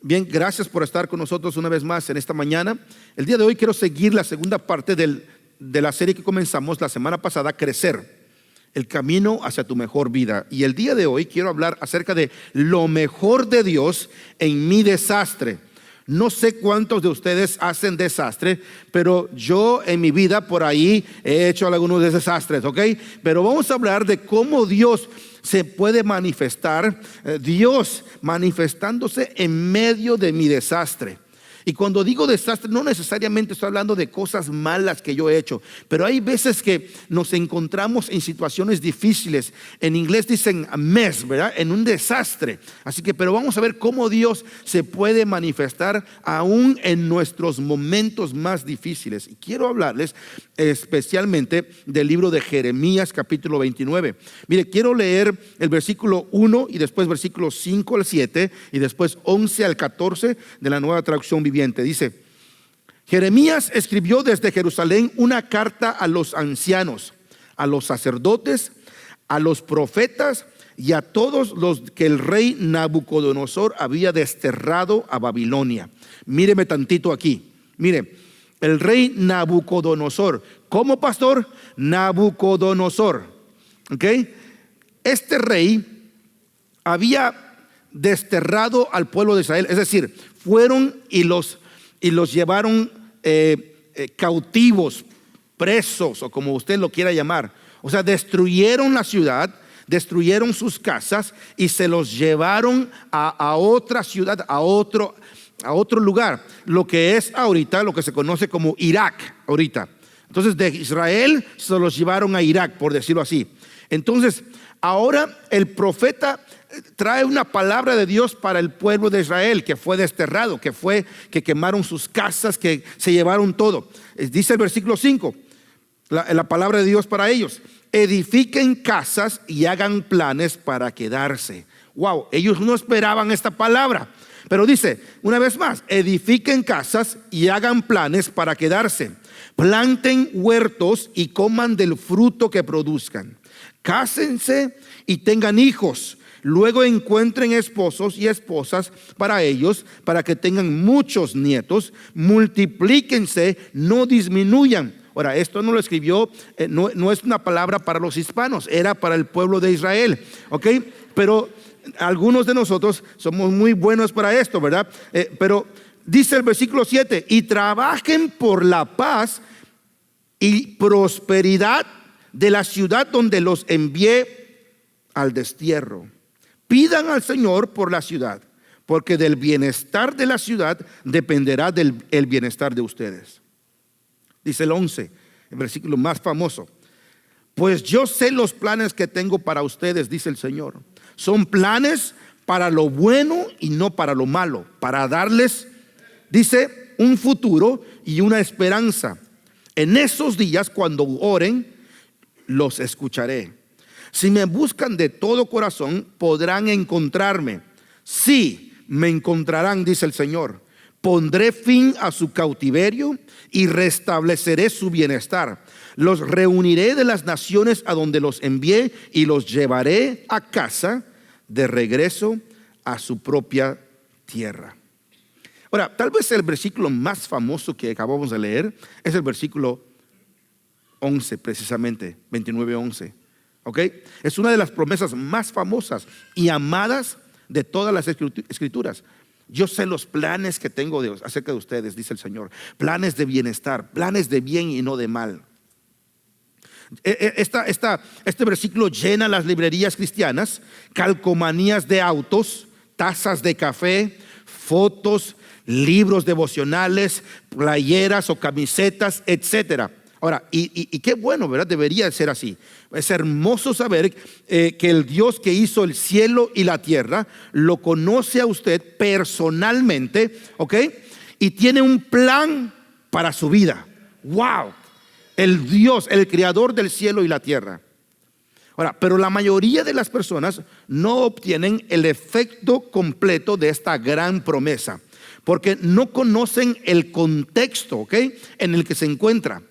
Bien, gracias por estar con nosotros una vez más en esta mañana. El día de hoy quiero seguir la segunda parte de la serie que comenzamos la semana pasada, Crecer, el camino hacia tu mejor vida. Y el día de hoy quiero hablar acerca de lo mejor de Dios en mi desastre. No sé cuántos de ustedes hacen desastre, pero yo en mi vida por ahí he hecho algunos desastres, ¿ok? Pero vamos a hablar de cómo Dios se puede manifestar, Dios manifestándose en medio de mi desastre. Y cuando digo desastre, no necesariamente estoy hablando de cosas malas que yo he hecho, pero hay veces que nos encontramos en situaciones difíciles. En inglés dicen a mess, ¿verdad? En un desastre. Así que, pero vamos a ver cómo Dios se puede manifestar aún en nuestros momentos más difíciles. Y quiero hablarles especialmente del libro de Jeremías capítulo 29. Mire, quiero leer el versículo 1 y después versículos 5 al 7 y después 11 al 14 de la Nueva Traducción Viviente. Dice: Jeremías escribió desde Jerusalén una carta a los ancianos, a los sacerdotes, a los profetas y a todos los que el rey Nabucodonosor había desterrado a Babilonia. Míreme tantito aquí. Mire, el rey Nabucodonosor, ¿cómo, pastor? Nabucodonosor, ¿ok? Este rey había desterrado al pueblo de Israel, es decir, fueron y los llevaron cautivos, presos, o como usted lo quiera llamar. O sea, destruyeron la ciudad, destruyeron sus casas y se los llevaron a otra ciudad, a otro lugar, lo que es ahorita lo que se conoce como Irak ahorita. Entonces de Israel se los llevaron a Irak, por decirlo así. Entonces ahora el profeta trae una palabra de Dios para el pueblo de Israel que fue desterrado, que quemaron sus casas, que se llevaron todo. Dice el versículo 5, la palabra de Dios para ellos: edifiquen casas y hagan planes para quedarse. Wow, ellos no esperaban esta palabra, pero dice una vez más: edifiquen casas y hagan planes para quedarse. Planten huertos y coman del fruto que produzcan. Cásense y tengan hijos. Luego encuentren esposos y esposas para ellos, para que tengan muchos nietos. Multiplíquense, no disminuyan. Ahora, esto no lo escribió, no es una palabra para los hispanos, era para el pueblo de Israel, ¿ok? Pero algunos de nosotros somos muy buenos para esto, ¿verdad? Pero dice el versículo 7: y trabajen por la paz y prosperidad de la ciudad donde los envié al destierro. Pidan al Señor por la ciudad, porque del bienestar de la ciudad dependerá el bienestar de ustedes. Dice el 11, el versículo más famoso: pues yo sé los planes que tengo para ustedes, dice el Señor. Son planes para lo bueno y no para lo malo, para darles, dice, un futuro y una esperanza. En esos días, cuando oren, los escucharé. Si me buscan de todo corazón, podrán encontrarme. Sí, me encontrarán, dice el Señor. Pondré fin a su cautiverio y restableceré su bienestar. Los reuniré de las naciones a donde los envié y los llevaré a casa, de regreso a su propia tierra. Ahora, tal vez el versículo más famoso que acabamos de leer es el versículo 11, precisamente, 29:11. ¿Ok? Es una de las promesas más famosas y amadas de todas las escrituras. Yo sé los planes que tengo acerca de ustedes, dice el Señor. Planes de bienestar, planes de bien y no de mal. Este versículo llena las librerías cristianas, calcomanías de autos, tazas de café, fotos, libros devocionales, playeras o camisetas, etcétera. Ahora, y qué bueno, ¿verdad? Debería ser así. Es hermoso saber que el Dios que hizo el cielo y la tierra lo conoce a usted personalmente, ¿ok? Y tiene un plan para su vida. ¡Wow! El Dios, el creador del cielo y la tierra. Ahora, pero la mayoría de las personas no obtienen el efecto completo de esta gran promesa, porque no conocen el contexto, ¿ok?, en el que se encuentra.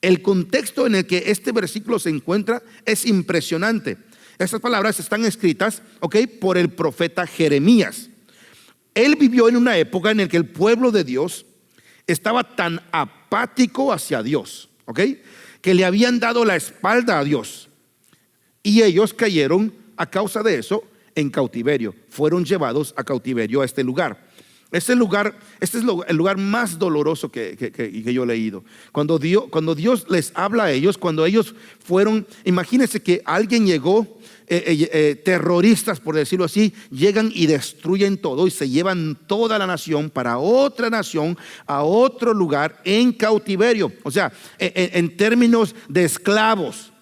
El contexto en el que este versículo se encuentra es impresionante. Estas palabras están escritas, ¿ok?, por el profeta Jeremías. él vivió en una época en la que el pueblo de Dios estaba tan apático hacia Dios, ¿ok?, que le habían dado la espalda a Dios. Y ellos cayeron a causa de eso en cautiverio. Fueron llevados a cautiverio a este lugar. Este es el lugar más doloroso que yo he leído. Cuando Dios les habla a ellos, cuando ellos fueron, imagínense que alguien llegó, terroristas por decirlo así, llegan y destruyen todo y se llevan toda la nación para otra nación, a otro lugar en cautiverio. O sea, en términos de esclavos.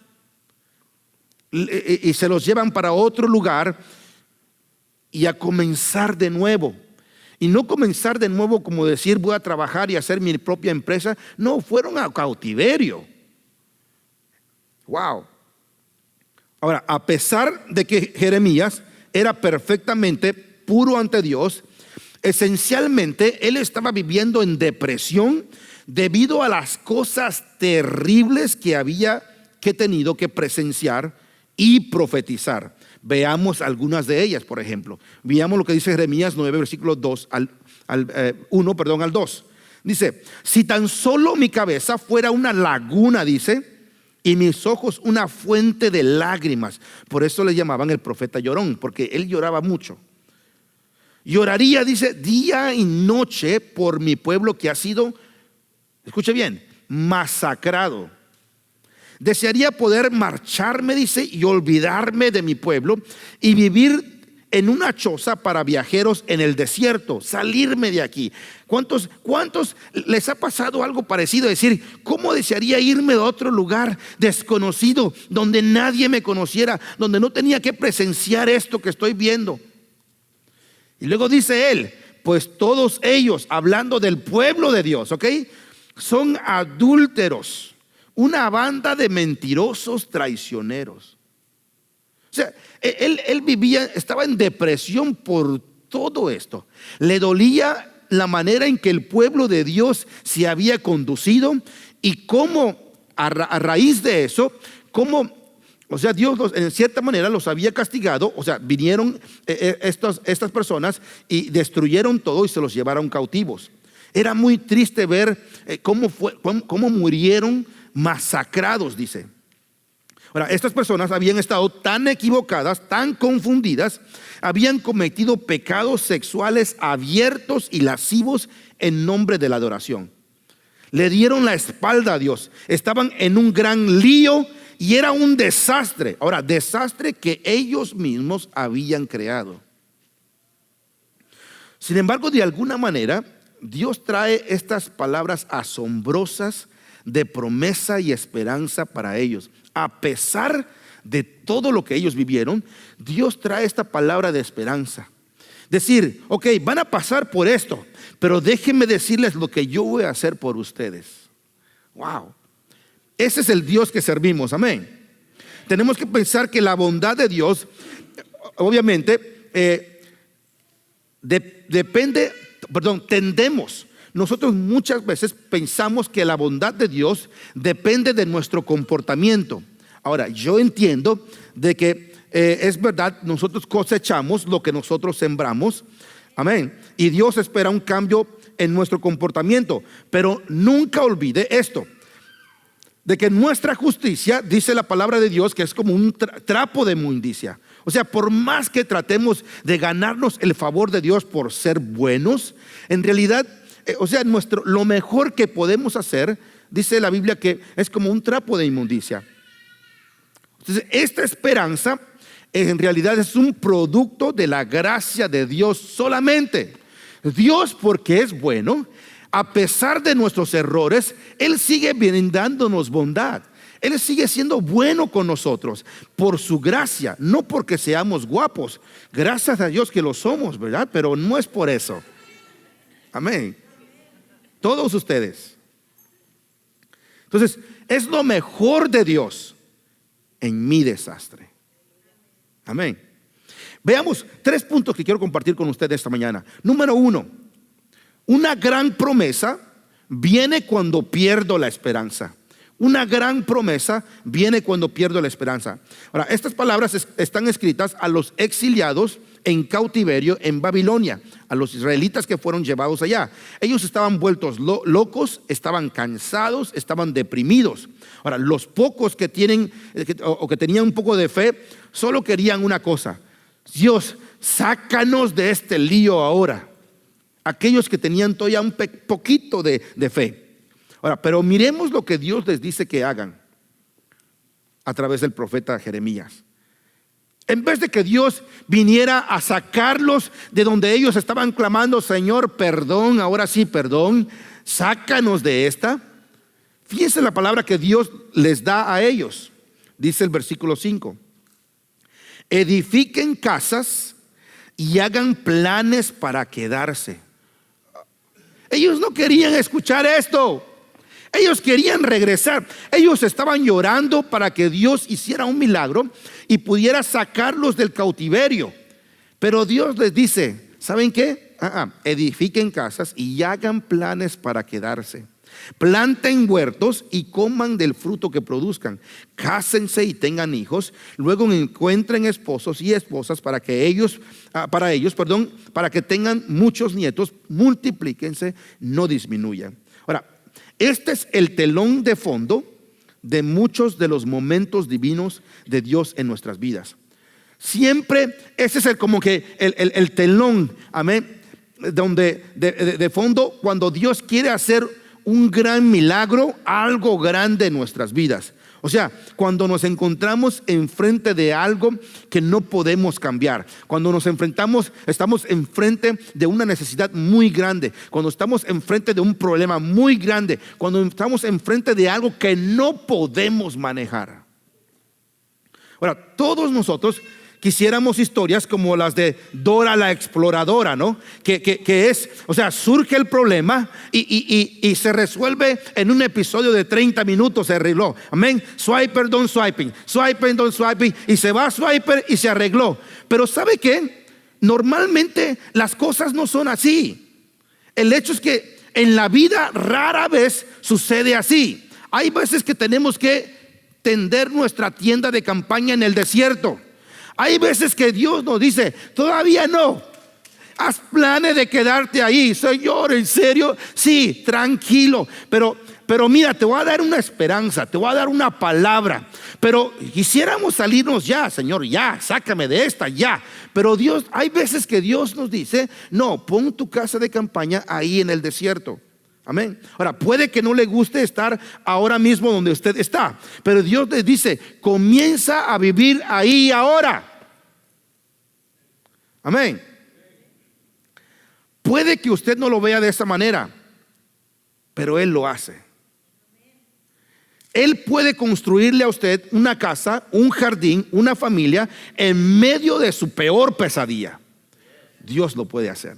Y se los llevan para otro lugar y a comenzar de nuevo. Y no comenzar de nuevo como decir voy a trabajar y hacer mi propia empresa. No, fueron a cautiverio. Wow. Ahora, a pesar de que Jeremías era perfectamente puro ante Dios, esencialmente él estaba viviendo en depresión debido a las cosas terribles que había tenido que presenciar y profetizar. Veamos algunas de ellas, por ejemplo. Veamos lo que dice Jeremías 9, versículos 1 al 2. Dice, si tan solo mi cabeza fuera una laguna, dice, y mis ojos una fuente de lágrimas. Por eso le llamaban el profeta llorón, porque él lloraba mucho. Lloraría, dice, día y noche por mi pueblo que ha sido, escuche bien, masacrado. Desearía poder marcharme, dice, y olvidarme de mi pueblo y vivir en una choza para viajeros en el desierto, salirme de aquí. ¿Cuántos les ha pasado algo parecido? Decir, ¿cómo desearía irme a otro lugar desconocido, donde nadie me conociera, donde no tenía que presenciar esto que estoy viendo? Y luego dice él, pues todos ellos, hablando del pueblo de Dios, ¿ok?, son adúlteros, una banda de mentirosos traicioneros. O sea, él vivía, estaba en depresión por todo esto. Le dolía la manera en que el pueblo de Dios se había conducido y cómo a raíz de eso, cómo, o sea, Dios en cierta manera los había castigado. O sea, vinieron estas personas y destruyeron todo y se los llevaron cautivos. Era muy triste ver cómo murieron masacrados, dice. Ahora, estas personas habían estado tan equivocadas, tan confundidas, habían cometido pecados sexuales abiertos y lascivos en nombre de la adoración. Le dieron la espalda a Dios, estaban en un gran lío y era un desastre. Ahora, desastre que ellos mismos habían creado. Sin embargo, de alguna manera, Dios trae estas palabras asombrosas de promesa y esperanza para ellos. A pesar de todo lo que ellos vivieron, Dios trae esta palabra de esperanza. Decir, ok, van a pasar por esto, pero déjenme decirles lo que yo voy a hacer por ustedes. Wow. Ese es el Dios que servimos, amén. Tenemos que pensar que la bondad de Dios, obviamente, tendemos. Nosotros muchas veces pensamos que la bondad de Dios depende de nuestro comportamiento. Ahora, yo entiendo de que es verdad, nosotros cosechamos lo que nosotros sembramos. Amén. Y Dios espera un cambio en nuestro comportamiento. Pero nunca olvide esto, de que nuestra justicia, dice la palabra de Dios, que es como un trapo de inmundicia. O sea, por más que tratemos de ganarnos el favor de Dios por ser buenos, en realidad, o sea, lo mejor que podemos hacer, dice la Biblia, que es como un trapo de inmundicia. Entonces, esta esperanza en realidad es un producto de la gracia de Dios solamente. Dios, porque es bueno, a pesar de nuestros errores, Él sigue brindándonos bondad. Él sigue siendo bueno con nosotros por su gracia, no porque seamos guapos. Gracias a Dios que lo somos, ¿verdad? Pero no es por eso. Amén. Todos ustedes. Entonces, es lo mejor de Dios en mi desastre. Amén. Veamos 3 puntos que quiero compartir con ustedes esta mañana. Número 1, una gran promesa viene cuando pierdo la esperanza. Una gran promesa viene cuando pierdo la esperanza. Ahora, estas palabras están escritas a los exiliados en cautiverio en Babilonia, a los israelitas que fueron llevados allá. Ellos estaban vueltos locos, estaban cansados, estaban deprimidos. Ahora, los pocos que tienen o que tenían un poco de fe, solo querían una cosa: Dios, sácanos de este lío ahora. Aquellos que tenían todavía un poquito de fe. Ahora, pero miremos lo que Dios les dice que hagan a través del profeta Jeremías. En vez de que Dios viniera a sacarlos de donde ellos estaban clamando: Señor, perdón, ahora sí, perdón, sácanos de esta. Fíjense la palabra que Dios les da a ellos. Dice el versículo 5: edifiquen casas y hagan planes para quedarse. Ellos no querían escuchar esto. Ellos querían regresar. Ellos estaban llorando para que Dios hiciera un milagro y pudiera sacarlos del cautiverio. Pero Dios les dice: ¿saben qué? Edifiquen casas y hagan planes para quedarse. Planten huertos y coman del fruto que produzcan. Cásense y tengan hijos. Luego encuentren esposos y esposas para ellos, para que tengan muchos nietos. Multiplíquense, no disminuyan. Ahora, este es el telón de fondo de muchos de los momentos divinos de Dios en nuestras vidas. Siempre ese es como que el telón, amén, donde de fondo, cuando Dios quiere hacer un gran milagro, algo grande en nuestras vidas. O sea, cuando nos encontramos enfrente de algo que no podemos cambiar, cuando estamos enfrente de una necesidad muy grande, cuando estamos enfrente de un problema muy grande, cuando estamos enfrente de algo que no podemos manejar. Ahora, todos nosotros quisiéramos historias como las de Dora la exploradora, ¿no? Que es, o sea, surge el problema y se resuelve en un episodio de 30 minutos, se arregló. Amén. Swiper, don't swiping. Swiper, don't swiping. Y se va a Swiper y se arregló. Pero ¿sabe qué? Normalmente las cosas no son así. El hecho es que en la vida rara vez sucede así. Hay veces que tenemos que tender nuestra tienda de campaña en el desierto. Hay veces que Dios nos dice: todavía no, haz planes de quedarte ahí. Señor, ¿en serio? Sí, tranquilo, pero mira, te voy a dar una esperanza, te voy a dar una palabra. Pero quisiéramos salirnos ya, Señor, ya, sácame de esta, ya. Pero Dios, hay veces que Dios nos dice: no, pon tu casa de campaña ahí en el desierto. Amén. Ahora, puede que no le guste estar ahora mismo donde usted está, pero Dios le dice: comienza a vivir ahí ahora. Amén. Puede que usted no lo vea de esa manera, pero Él lo hace. Él puede construirle a usted una casa, un jardín, una familia en medio de su peor pesadilla. Dios lo puede hacer.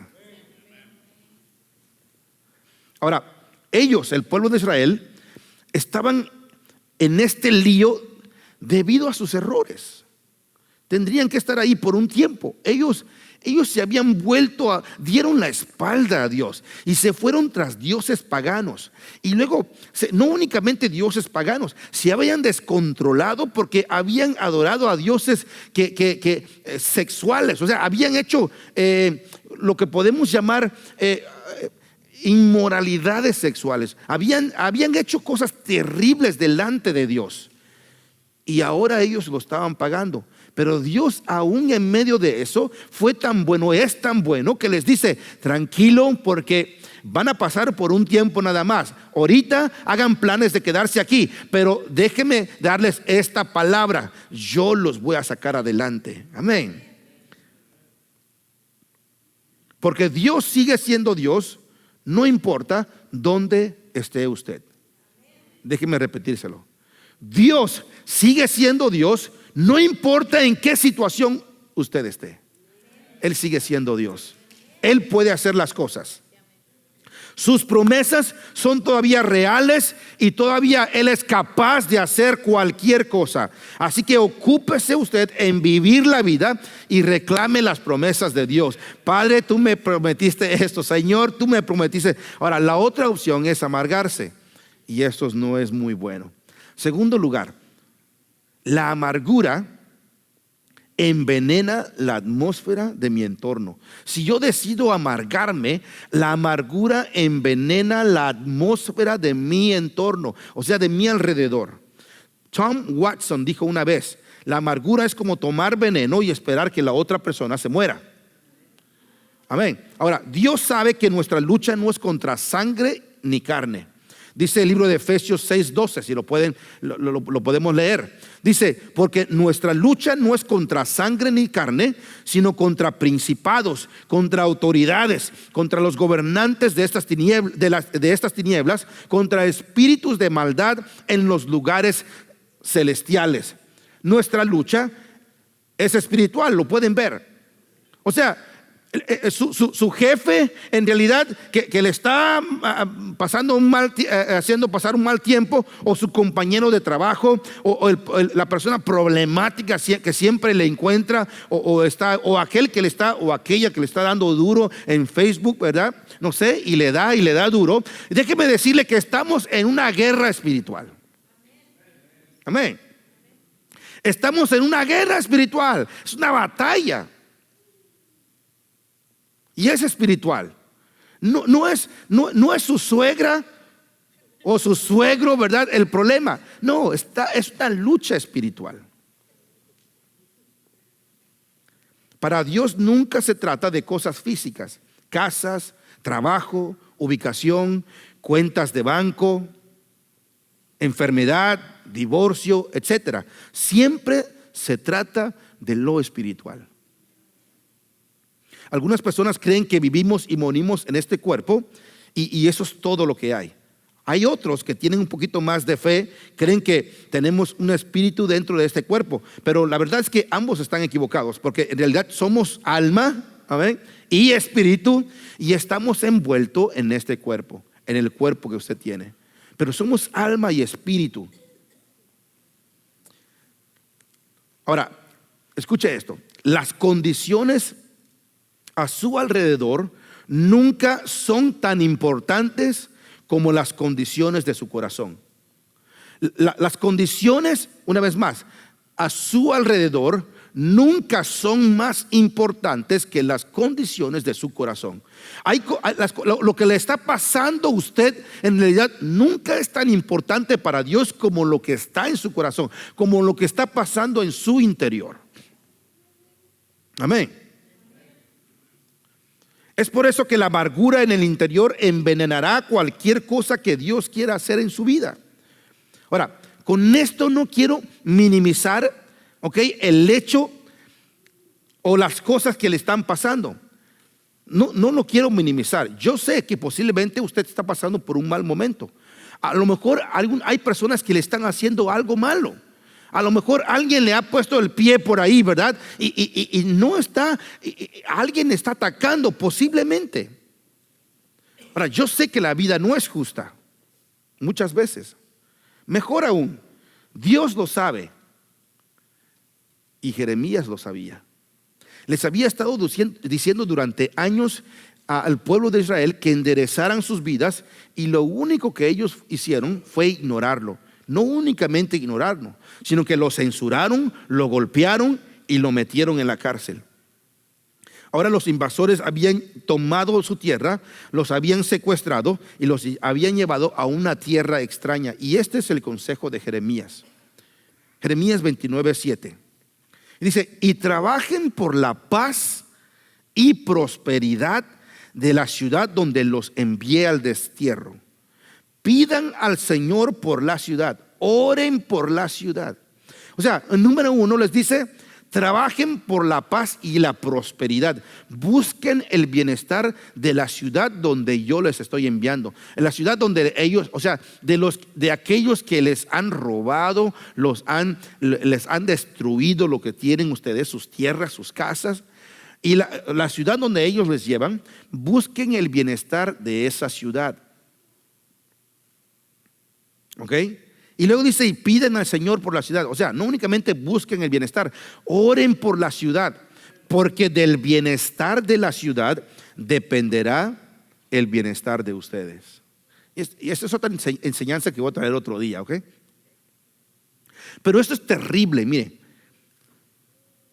Ahora, ellos, el pueblo de Israel, estaban en este lío debido a sus errores. Tendrían que estar ahí por un tiempo. Ellos se habían dieron la espalda a Dios y se fueron tras dioses paganos. Y luego, no únicamente dioses paganos, se habían descontrolado porque habían adorado a dioses sexuales. O sea, habían hecho lo que podemos llamar inmoralidades sexuales. Habían hecho cosas terribles delante de Dios y ahora ellos lo estaban pagando. Pero Dios, aún en medio de eso, es tan bueno que les dice: tranquilo, porque van a pasar por un tiempo nada más. Ahorita hagan planes de quedarse aquí, pero déjenme darles esta palabra: yo los voy a sacar adelante. Amén. Porque Dios sigue siendo Dios, no importa dónde esté usted. Déjeme repetírselo. Dios sigue siendo Dios, no importa en qué situación usted esté. Él sigue siendo Dios. Él puede hacer las cosas. Sus promesas son todavía reales y todavía Él es capaz de hacer cualquier cosa. Así que ocúpese usted en vivir la vida y reclame las promesas de Dios. Padre, tú me prometiste esto. Señor, tú me prometiste. Ahora, la otra opción es amargarse, y esto no es muy bueno. Segundo lugar, la amargura envenena la atmósfera de mi entorno. Si yo decido amargarme, la amargura envenena la atmósfera de mi entorno, o sea, de mi alrededor. Tom Watson dijo una vez: la amargura es como tomar veneno y esperar que la otra persona se muera. Amén. Ahora, Dios sabe que nuestra lucha no es contra sangre ni carne. Dice el libro de Efesios 6:12, si lo podemos leer. Dice: porque nuestra lucha no es contra sangre ni carne, sino contra principados, contra autoridades, contra los gobernantes de estas tinieblas, contra espíritus de maldad en los lugares celestiales. Nuestra lucha es espiritual, lo pueden ver. O sea, su jefe en realidad que le está pasando haciendo pasar un mal tiempo, o su compañero de trabajo, o la persona problemática que siempre le encuentra, o aquella que le está dando duro en Facebook, ¿verdad? No sé, y le da duro. Déjeme decirle que estamos en una guerra espiritual. Amén. Estamos en una guerra espiritual, es una batalla. Y es espiritual. No es su suegra o su suegro, ¿verdad?, el problema. No, es una lucha espiritual. Para Dios nunca se trata de cosas físicas: casas, trabajo, ubicación, cuentas de banco, enfermedad, divorcio, etcétera. Siempre se trata de lo espiritual. Algunas personas creen que vivimos y morimos en este cuerpo y eso es todo lo que hay. Hay otros que tienen un poquito más de fe, creen que tenemos un espíritu dentro de este cuerpo, pero la verdad es que ambos están equivocados, porque en realidad somos alma, ¿amén?, y espíritu, y estamos envueltos en este cuerpo, en el cuerpo que usted tiene. Pero somos alma y espíritu. Ahora, escuche esto: las condiciones a su alrededor nunca son tan importantes como las condiciones de su corazón. Las condiciones, una vez más, a su alrededor nunca son más importantes que las condiciones de su corazón. Lo que le está pasando a usted en realidad nunca es tan importante para Dios como lo que está en su corazón, como lo que está pasando en su interior. Amén. Es por eso que la amargura en el interior envenenará cualquier cosa que Dios quiera hacer en su vida. Ahora, con esto no quiero minimizar, el hecho o las cosas que le están pasando. No lo quiero minimizar. Yo sé que posiblemente usted está pasando por un mal momento. A lo mejor hay personas que le están haciendo algo malo. A lo mejor alguien le ha puesto el pie por ahí, ¿verdad? Y no está, alguien está atacando posiblemente. Ahora, yo sé que la vida no es justa muchas veces. Mejor aún, Dios lo sabe, y Jeremías lo sabía. Les había estado diciendo durante años al pueblo de Israel que enderezaran sus vidas, y lo único que ellos hicieron fue ignorarlo. No únicamente ignorarlo, sino que lo censuraron, lo golpearon y lo metieron en la cárcel. Ahora los invasores habían tomado su tierra, los habían secuestrado y los habían llevado a una tierra extraña. Y este es el consejo de Jeremías. Jeremías 29:7. Dice: y trabajen por la paz y prosperidad de la ciudad donde los envié al destierro. Pidan al Señor por la ciudad, oren por la ciudad. O sea, número uno les dice: trabajen por la paz y la prosperidad. Busquen el bienestar de la ciudad donde yo les estoy enviando. En la ciudad donde ellos, o sea, de aquellos que les han robado, les han destruido lo que tienen ustedes, sus tierras, sus casas. Y la ciudad donde ellos les llevan, busquen el bienestar de esa ciudad. ¿Ok? Y luego dice: y piden al Señor por la ciudad. O sea, no únicamente busquen el bienestar, oren por la ciudad, porque del bienestar de la ciudad dependerá el bienestar de ustedes. Y esta es otra enseñanza que voy a traer otro día, ¿ok? Pero esto es terrible, mire.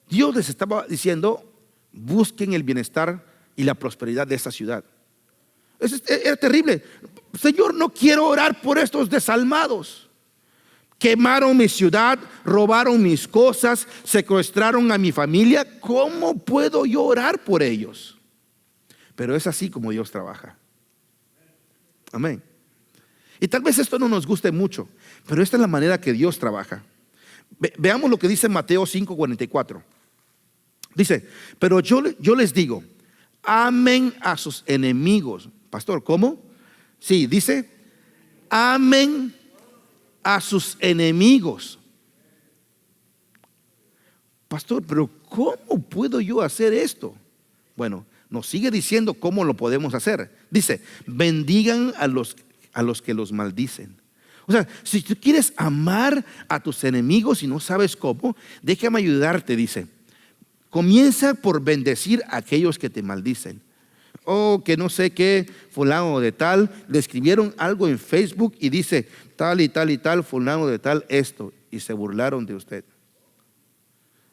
Dios les estaba diciendo: busquen el bienestar y la prosperidad de esa ciudad. Era terrible. Señor, no quiero orar por estos desalmados. Quemaron mi ciudad, robaron mis cosas, secuestraron a mi familia. ¿Cómo puedo yo orar por ellos? Pero es así como Dios trabaja. Amén. Y tal vez esto no nos guste mucho, pero esta es la manera que Dios trabaja. Veamos lo que dice Mateo 5:44. Dice: pero yo les digo, amen a sus enemigos. Pastor, ¿cómo? Sí, dice: amen a sus enemigos. Pastor, pero ¿cómo puedo yo hacer esto? Bueno, nos sigue diciendo cómo lo podemos hacer. Dice: bendigan a los que los maldicen. O sea, si tú quieres amar a tus enemigos y no sabes cómo, déjame ayudarte, dice. Comienza por bendecir a aquellos que te maldicen. Oh, que no sé qué, fulano de tal, le escribieron algo en Facebook y dice tal y tal y tal, fulano de tal, esto, y se burlaron de usted.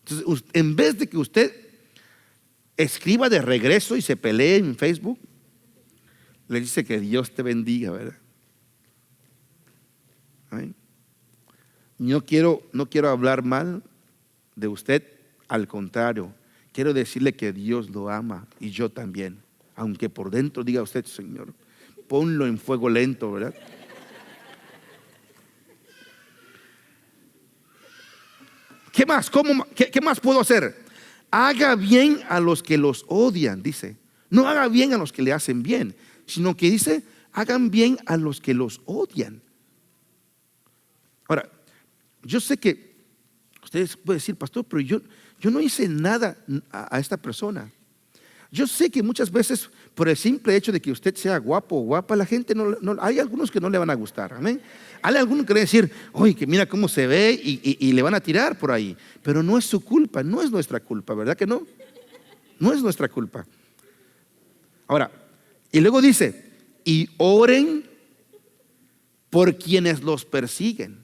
Entonces, en vez de que usted escriba de regreso y se pelee en Facebook, le dice que Dios te bendiga, ¿verdad? ¿Amén? No quiero hablar mal de usted, al contrario, quiero decirle que Dios lo ama y yo también. Aunque por dentro diga usted: Señor, ponlo en fuego lento, ¿verdad? ¿Qué más? ¿Qué más puedo hacer? Haga bien a los que los odian, dice. No haga bien a los que le hacen bien, sino que dice: hagan bien a los que los odian. Ahora, yo sé que ustedes pueden decir: pastor, pero yo no hice nada a esta persona. Yo sé que muchas veces, por el simple hecho de que usted sea guapo o guapa, la gente no, hay algunos que no le van a gustar. Amén. Hay algunos que van a decir: oye, que mira cómo se ve, y le van a tirar por ahí. Pero no es su culpa, no es nuestra culpa, ¿verdad que no? No es nuestra culpa. Ahora, y luego dice: y oren por quienes los persiguen.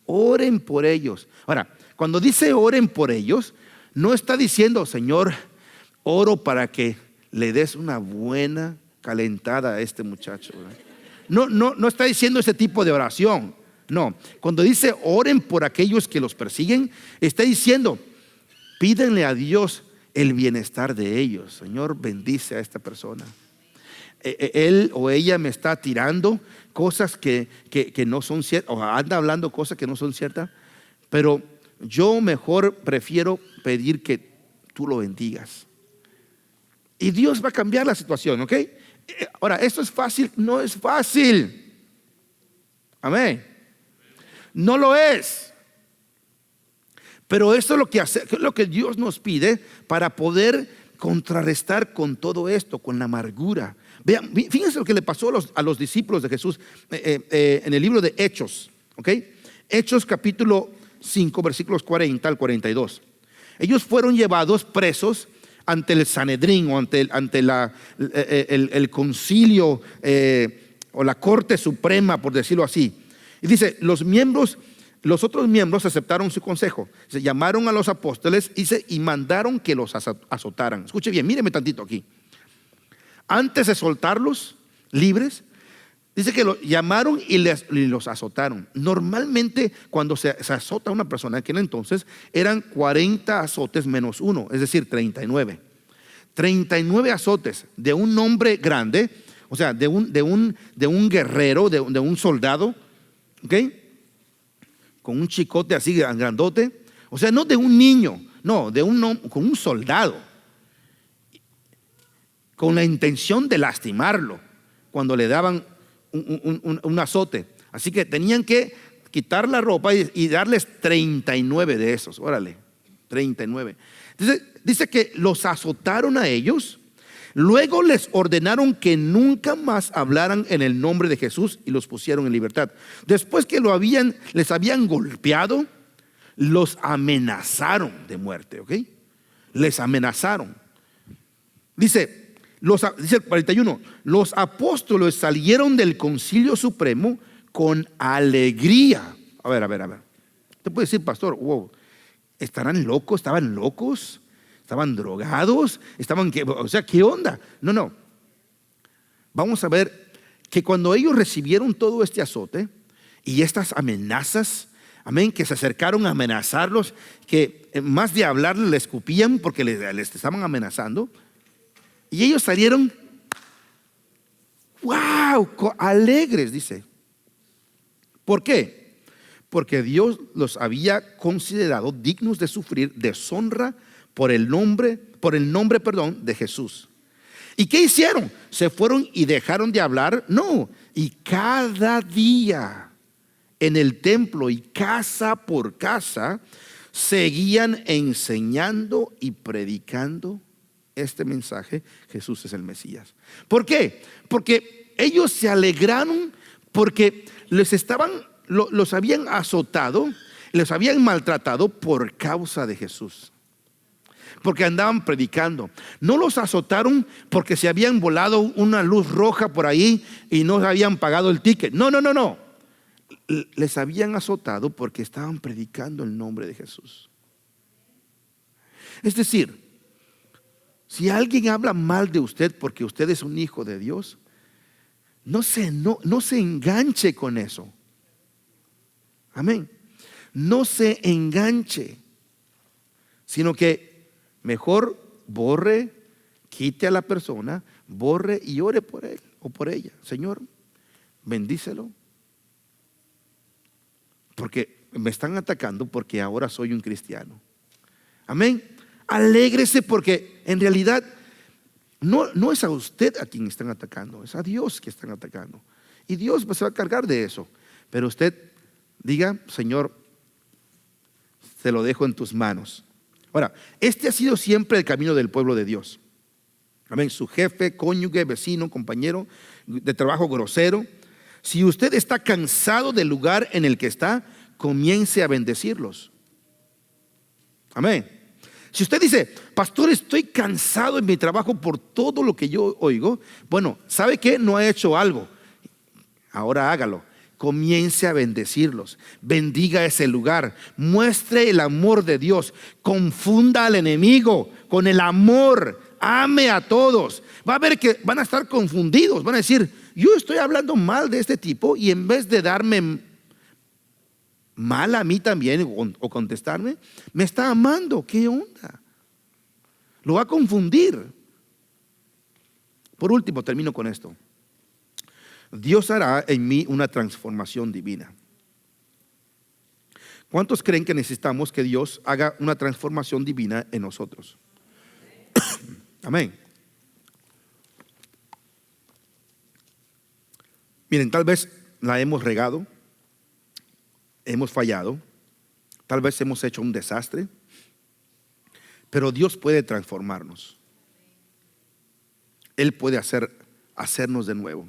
Oren por ellos. Ahora, cuando dice oren por ellos, no está diciendo: Señor, oro para que le des una buena calentada a este muchacho. No está diciendo ese tipo de oración. No, cuando dice oren por aquellos que los persiguen, está diciendo: pídenle a Dios el bienestar de ellos. Señor, bendice a esta persona. Él o ella me está tirando cosas que no son ciertas, o anda hablando cosas que no son ciertas, pero yo mejor prefiero pedir que tú lo bendigas. Y Dios va a cambiar la situación, ¿ok? Ahora, ¿esto es fácil? No es fácil. Amén. No lo es. Pero esto es lo que Dios nos pide para poder contrarrestar con todo esto, con la amargura. Vean, fíjense lo que le pasó a los discípulos de Jesús en el libro de Hechos, ¿ok? Hechos capítulo 5, versículos 40 al 42. Ellos fueron llevados presos ante el Sanedrín o ante el concilio o la corte suprema, por decirlo así. Y dice: los otros miembros aceptaron su consejo. Se llamaron a los apóstoles y mandaron que los azotaran. Escuche bien, míreme tantito aquí. Antes de soltarlos libres, dice que los llamaron y los azotaron. Normalmente cuando se azota a una persona, en aquel entonces eran 40 azotes menos uno, es decir, 39. 39 azotes de un hombre grande, o sea, de un guerrero, de un soldado, ¿ok? Con un chicote así grandote. O sea, no de un niño, no, con un soldado, con la intención de lastimarlo cuando le daban un azote. Así que tenían que quitar la ropa y darles 39 de esos. Órale, 39. Entonces, dice que los azotaron a ellos. Luego les ordenaron que nunca más hablaran en el nombre de Jesús y los pusieron en libertad. Después que les habían golpeado, los amenazaron de muerte, ¿ok? Les amenazaron. Dice el 41: los apóstoles salieron del concilio supremo con alegría. A ver. Usted puede decir: pastor, wow, ¿Estarán locos? ¿Estaban locos? ¿Estaban drogados? O sea, ¿qué onda? No. Vamos a ver que cuando ellos recibieron todo este azote y estas amenazas, amén, que se acercaron a amenazarlos, que más de hablarles les escupían porque les estaban amenazando, y ellos salieron, wow, alegres, dice. ¿Por qué? Porque Dios los había considerado dignos de sufrir deshonra por el nombre, de Jesús. ¿Y qué hicieron? ¿Se fueron y dejaron de hablar? No. Y cada día en el templo y casa por casa seguían enseñando y predicando este mensaje: Jesús es el Mesías. ¿Por qué? Porque ellos se alegraron porque los habían azotado, los habían maltratado por causa de Jesús, porque andaban predicando. No los azotaron porque se habían volado una luz roja por ahí y no habían pagado el ticket. No. Les habían azotado porque estaban predicando el nombre de Jesús. Es decir, si alguien habla mal de usted porque usted es un hijo de Dios, no se enganche con eso. Amén. No se enganche, sino que mejor borre, quite a la persona, borre y ore por él o por ella. Señor, bendícelo, porque me están atacando porque ahora soy un cristiano. Amén. Alégrese, porque en realidad no es a usted a quien están atacando, es a Dios que están atacando. Y Dios se va a cargar de eso. Pero usted diga: Señor, te lo dejo en tus manos. Ahora, este ha sido siempre el camino del pueblo de Dios. Amén. Su jefe, cónyuge, vecino, compañero de trabajo grosero. Si usted está cansado del lugar en el que está, comience a bendecirlos. Amén. Si usted dice: pastor, estoy cansado en mi trabajo por todo lo que yo oigo. Bueno, ¿sabe qué? No ha hecho algo. Ahora hágalo. Comience a bendecirlos. Bendiga ese lugar. Muestre el amor de Dios. Confunda al enemigo con el amor. Ame a todos. Va a ver que van a estar confundidos. Van a decir: yo estoy hablando mal de este tipo, y en vez de darme mal a mí también o contestarme, me está amando. ¿Qué onda? Lo va a confundir. Por último, termino con esto. Dios hará en mí una transformación divina. ¿Cuántos creen que necesitamos que Dios haga una transformación divina en nosotros? Amén. Miren, tal vez la hemos regado, hemos fallado, tal vez hemos hecho un desastre, pero Dios puede transformarnos. Él puede hacernos de nuevo.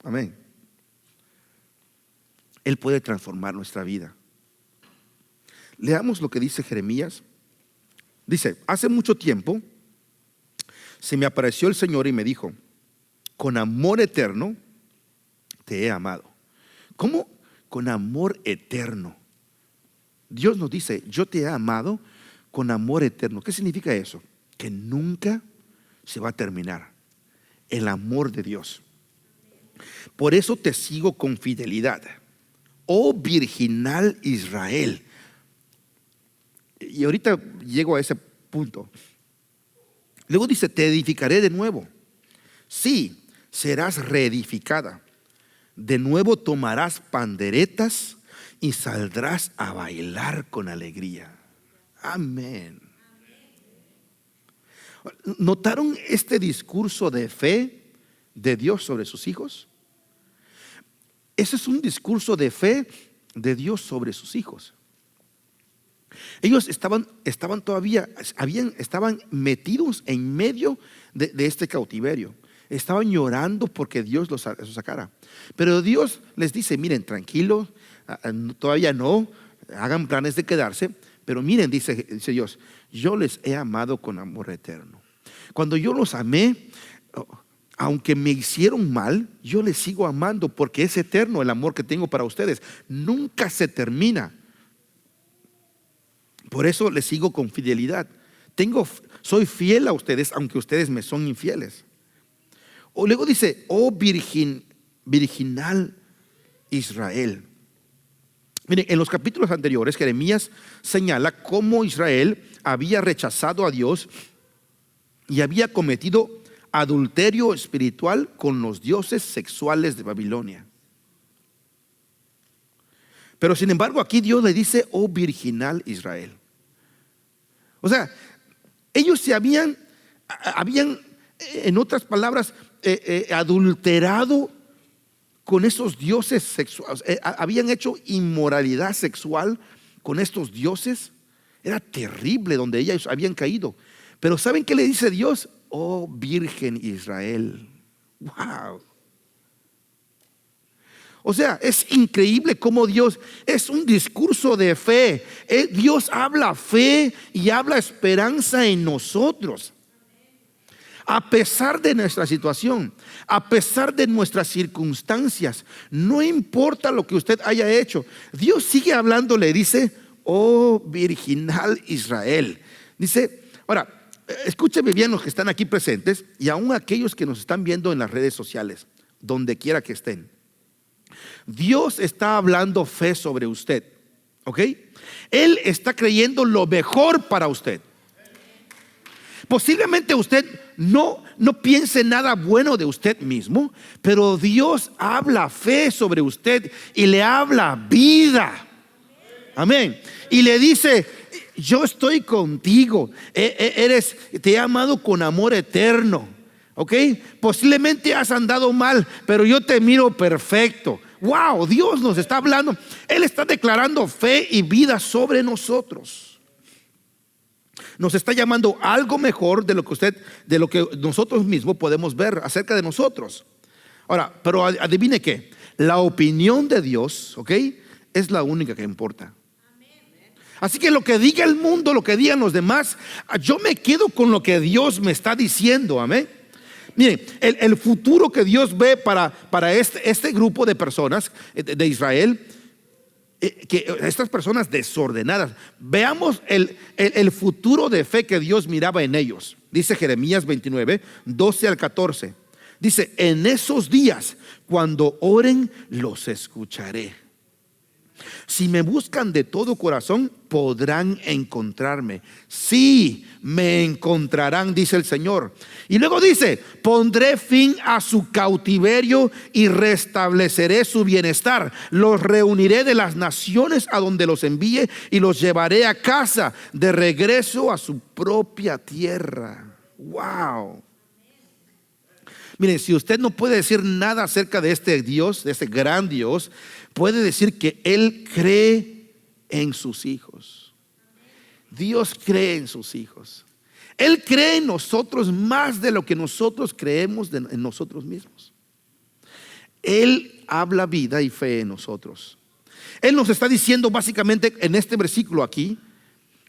Amén. Él puede transformar nuestra vida. Leamos lo que dice Jeremías. Dice: hace mucho tiempo se me apareció el Señor y me dijo: con amor eterno te he amado. ¿Cómo? Con amor eterno. Dios nos dice: yo te he amado con amor eterno. ¿Qué significa eso? Que nunca se va a terminar el amor de Dios. Por eso te sigo con fidelidad, oh virginal Israel. Y ahorita llego a ese punto. Luego dice: te edificaré de nuevo. Sí, serás reedificada. De nuevo tomarás panderetas y saldrás a bailar con alegría. Amén. ¿Notaron este discurso de fe de Dios sobre sus hijos? Ese es un discurso de fe de Dios sobre sus hijos. Ellos estaban metidos en medio de este cautiverio. Estaban llorando porque Dios los sacara. Pero Dios les dice: miren, tranquilos, todavía no, hagan planes de quedarse. Pero miren, dice Dios: yo les he amado con amor eterno. Cuando yo los amé, aunque me hicieron mal, yo les sigo amando, porque es eterno el amor que tengo para ustedes. Nunca se termina. Por eso les sigo con fidelidad. Soy fiel a ustedes, aunque ustedes me son infieles. O luego dice, oh virginal Israel. Miren, en los capítulos anteriores, Jeremías señala cómo Israel había rechazado a Dios y había cometido adulterio espiritual con los dioses sexuales de Babilonia. Pero sin embargo, aquí Dios le dice, oh virginal Israel. O sea, ellos se habían, en otras palabras, adulterado con esos dioses sexuales, habían hecho inmoralidad sexual con estos dioses. Era terrible donde ellos habían caído. Pero ¿saben qué le dice Dios? Oh Virgen Israel. Wow. O sea, es increíble cómo Dios es un discurso de fe. Dios habla fe y habla esperanza en nosotros. A pesar de nuestra situación, a pesar de nuestras circunstancias, no importa lo que usted haya hecho, Dios sigue hablando, le dice, oh virginal Israel. Dice, ahora, escúcheme bien los que están aquí presentes y aún aquellos que nos están viendo en las redes sociales, donde quiera que estén. Dios está hablando fe sobre usted, ¿ok? Él está creyendo lo mejor para usted. Posiblemente usted no piense nada bueno de usted mismo, pero Dios habla fe sobre usted y le habla vida. Amén. Y le dice, yo estoy contigo, te he amado con amor eterno. ¿Ok? Posiblemente has andado mal, pero yo te miro perfecto. Wow, Dios nos está hablando. Él está declarando fe y vida sobre nosotros. Nos está llamando algo mejor de lo que nosotros mismos podemos ver acerca de nosotros. Ahora, pero adivine qué, la opinión de Dios, ¿ok?, es la única que importa. Así que lo que diga el mundo, lo que digan los demás, yo me quedo con lo que Dios me está diciendo. Amén. Miren, el futuro que Dios ve para este grupo de personas de Israel, que estas personas desordenadas, veamos el futuro de fe que Dios miraba en ellos. Dice Jeremías 29, 12 al 14. Dice, en esos días, cuando oren, los escucharé. Si me buscan de todo corazón, podrán encontrarme. Sí, me encontrarán, dice el Señor. Y luego dice, pondré fin a su cautiverio y restableceré su bienestar. Los reuniré de las naciones a donde los envíe y los llevaré a casa, de regreso a su propia tierra. Wow. Miren, si usted no puede decir nada acerca de este Dios, de este gran Dios, puede decir que Él cree en sus hijos. Dios cree en sus hijos. Él cree en nosotros más de lo que nosotros creemos en nosotros mismos. Él habla vida y fe en nosotros. Él nos está diciendo básicamente en este versículo aquí,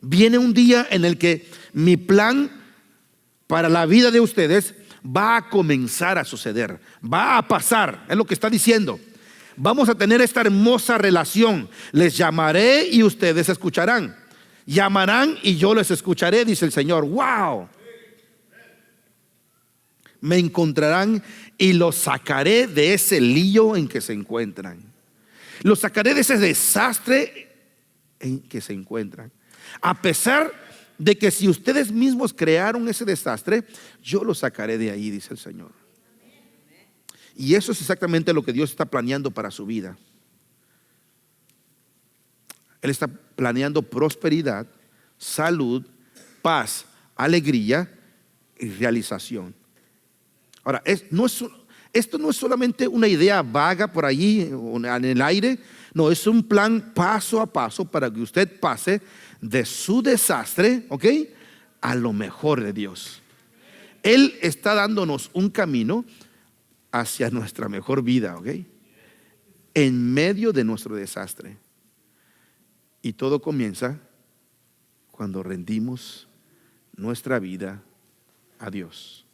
viene un día en el que mi plan para la vida de ustedes va a comenzar a suceder, va a pasar, es lo que está diciendo. Vamos a tener esta hermosa relación. Les llamaré y ustedes escucharán. Llamarán y yo les escucharé, dice el Señor. Wow. Me encontrarán y los sacaré de ese lío en que se encuentran. Los sacaré de ese desastre en que se encuentran. A pesar de que si ustedes mismos crearon ese desastre, yo los sacaré de ahí, dice el Señor. Y eso es exactamente lo que Dios está planeando para su vida. Él está planeando prosperidad, salud, paz, alegría y realización. Ahora, esto no es solamente una idea vaga por allí en el aire. No, es un plan paso a paso para que usted pase de su desastre, ¿ok?, a lo mejor de Dios. Él está dándonos un camino hacia nuestra mejor vida, ¿ok?, en medio de nuestro desastre. Y todo comienza cuando rendimos nuestra vida a Dios.